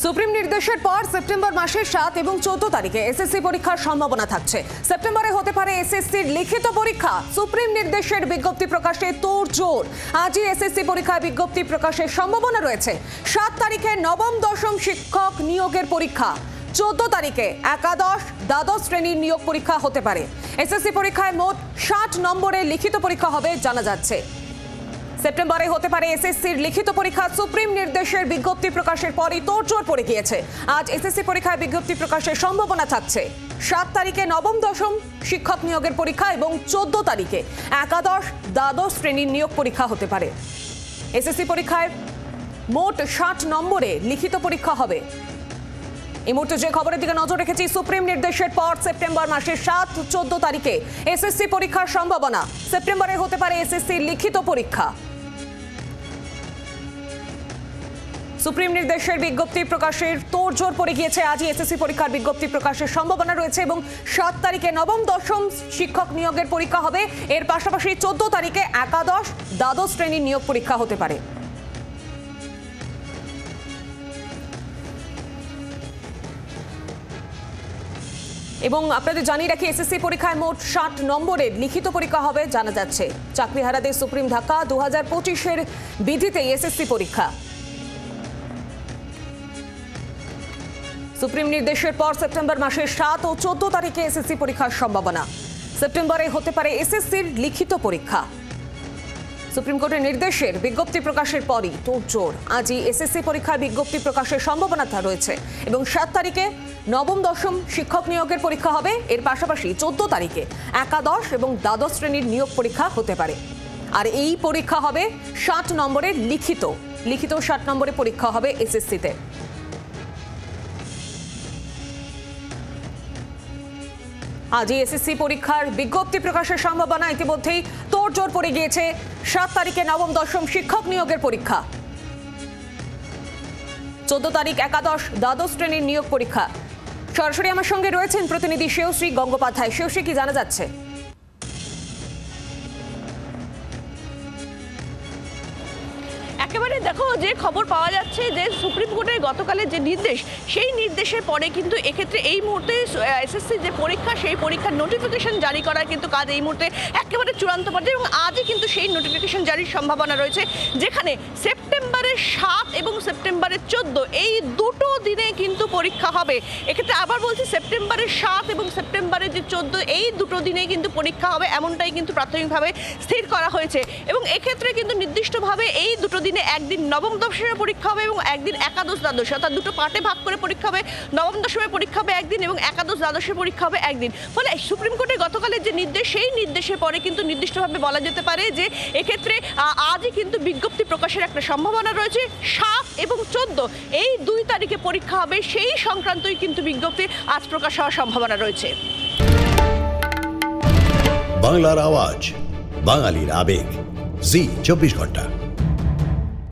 Supreme নির্দেশের পর September মাসের 7 এবং 14 তারিখে এসএসসি পরীক্ষার সম্ভাবনা থাকছে। সেপ্টেম্বরে হতে পারে এসএসসির লিখিত পরীক্ষা। সুপ্রিম নির্দেশের বিজ্ঞপ্তি প্রকাশে তোড়জোড়। আজই এসএসসি পরীক্ষায় বিজ্ঞপ্তি প্রকাশের সম্ভাবনা রয়েছে। 7 তারিখে নবম দশম শিক্ষক নিয়োগের পরীক্ষা। 14 তারিখে একাদশ দ্বাদশ শ্রেণীর নিয়োগ পরীক্ষা হতে পারে। এসএসসি পরীক্ষায় মোট 60 নম্বরের লিখিত পরীক্ষা হবে জানা যাচ্ছে। সেপ্টেম্বরে হতে পারে এসএসসির লিখিত পরীক্ষা। সুপ্রিম নির্দেশের বিজ্ঞপ্তি প্রকাশের পরই তোড়জোড় পড়ে গিয়েছে। আজ এসএসসি পরীক্ষায় বিজ্ঞপ্তি প্রকাশের সম্ভাবনা থাকছে। 7 তারিখে নবম দশম শিক্ষক নিয়োগের পরীক্ষা এবং 14 তারিখে একাদশ দ্বাদশ শ্রেণীর নিয়োগ পরীক্ষা হতে পারে। এসএসসি পরীক্ষায় মোট 60 নম্বরে লিখিত পরীক্ষা হবে। এই মুহূর্তে যে খবরের দিকে নজর রেখেছি, সুপ্রিম নির্দেশের পর সেপ্টেম্বর মাসের 7-14 তারিখে এসএসসি পরীক্ষার সম্ভাবনা। সেপ্টেম্বরে হতে পারে এসএসসির লিখিত পরীক্ষা। সুপ্রিম নির্দেশের বিজ্ঞপ্তি প্রকাশের তোড়জোড় পড়ে গিয়েছে। আজই এসএসসি পরীক্ষার বিজ্ঞপ্তি প্রকাশের সম্ভাবনা রয়েছে এবং 7 তারিখে নবম দশম শিক্ষক নিয়োগের পরীক্ষা হবে। এর পাশাপাশি 14 তারিখে একাদশ দ্বাদশ শ্রেণীর নিয়োগ পরীক্ষা হতে পারে। এবং আপনাদের জানিয়ে রাখি, এসএসসি পরীক্ষায় মোট 60 নম্বরের লিখিত পরীক্ষা হবে জানা যাচ্ছে। চাকরিহারাদের সুপ্রিম ধাক্কা, 2025-এর বিধিতে এসএসসি পরীক্ষা। সুপ্রিম নির্দেশের পর সেপ্টেম্বর মাসের 7 ও 14 তারিখে এসএসসি পরীক্ষার সম্ভাবনা। সেপ্টেম্বরে হতে পারে এসএসসির লিখিত পরীক্ষা। সুপ্রিম কোর্টের নির্দেশের বিজ্ঞপ্তি প্রকাশের পরই তোড়জোড়। আজই এসএসসি পরীক্ষার বিজ্ঞপ্তি প্রকাশের সম্ভাবনা রয়েছে এবং 7 তারিখে নবম দশম শিক্ষক নিয়োগের পরীক্ষা হবে। এর পাশাপাশি 14 তারিখে একাদশ এবং দ্বাদশ শ্রেণীর নিয়োগ পরীক্ষা হতে পারে। আর এই পরীক্ষা হবে 60 নম্বরের লিখিত 60 নম্বরের পরীক্ষা হবে এসএসসিতে। আজই এসএসসি পরীক্ষার বিজ্ঞপ্তি প্রকাশের সম্ভাবনা। ইতিমধ্যেই তোড়জোড় পড়ে গিয়েছে। 7 তারিখে নবম দশম শিক্ষক নিয়োগের পরীক্ষা, 14 তারিখ একাদশ দ্বাদশ শ্রেণীর নিয়োগ পরীক্ষা। সরাসরি আমার সঙ্গে রয়েছেন প্রতিনিধি শেয়শ্রী গঙ্গোপাধ্যায়। শেয়শ্রী, কি জানা যাচ্ছে? একেবারে দেখো, যে খবর পাওয়া যাচ্ছে যে সুপ্রিম কোর্টের গতকালের যে নির্দেশ, সেই নির্দেশের পরে কিন্তু এক্ষেত্রে এই মুহূর্তে এসএসসি যে পরীক্ষা, সেই পরীক্ষার নোটিফিকেশন জারি করার কিন্তু কাজ এই মুহূর্তে একেবারে চূড়ান্ত পর্যায়ে এবং আজই কিন্তু সেই নোটিফিকেশন জারির সম্ভাবনা রয়েছে, যেখানে সেপ্টেম্বরের 7 এবং সেপ্টেম্বরের 14 এই দুটো দিনে কিন্তু পরীক্ষা হবে। এক্ষেত্রে আবার বলছি, সেপ্টেম্বরের 7 এবং সেপ্টেম্বরের যে 14 এই দুটো দিনেই কিন্তু পরীক্ষা হবে, এমনটাই কিন্তু প্রাথমিকভাবে স্থির করা হয়েছে। এবং এক্ষেত্রে কিন্তু নির্দিষ্টভাবে এই দুটো দিনে একদিন নবম দশমের পরীক্ষা হবে এবং একদিন একাদশ দ্বাদশ, অর্থাৎ দুটো পার্টে ভাগ করে পরীক্ষা হবে। নবম দশমের পরীক্ষা হবে একদিন এবং একাদশ দ্বাদশের পরীক্ষা হবে একদিন। ফলে সুপ্রিম কোর্টের গতকালের যে নির্দেশ, সেই নির্দেশের পরে কিন্তু নির্দিষ্টভাবে বলা যেতে পারে যে এক্ষেত্রে আজই কিন্তু বিজ্ঞপ্তি প্রকাশের একটা সম্ভাবনা রয়েছে। 7 এবং 14 এই 2 তারিখে পরীক্ষা হবে, সেই সংক্রান্তই কিন্তু বিজ্ঞপ্তি আজ প্রকাশ হওয়ার সম্ভাবনা রয়েছে। বাংলার আওয়াজ, বাঙালির আবেগ, জি 24 ঘন্টা।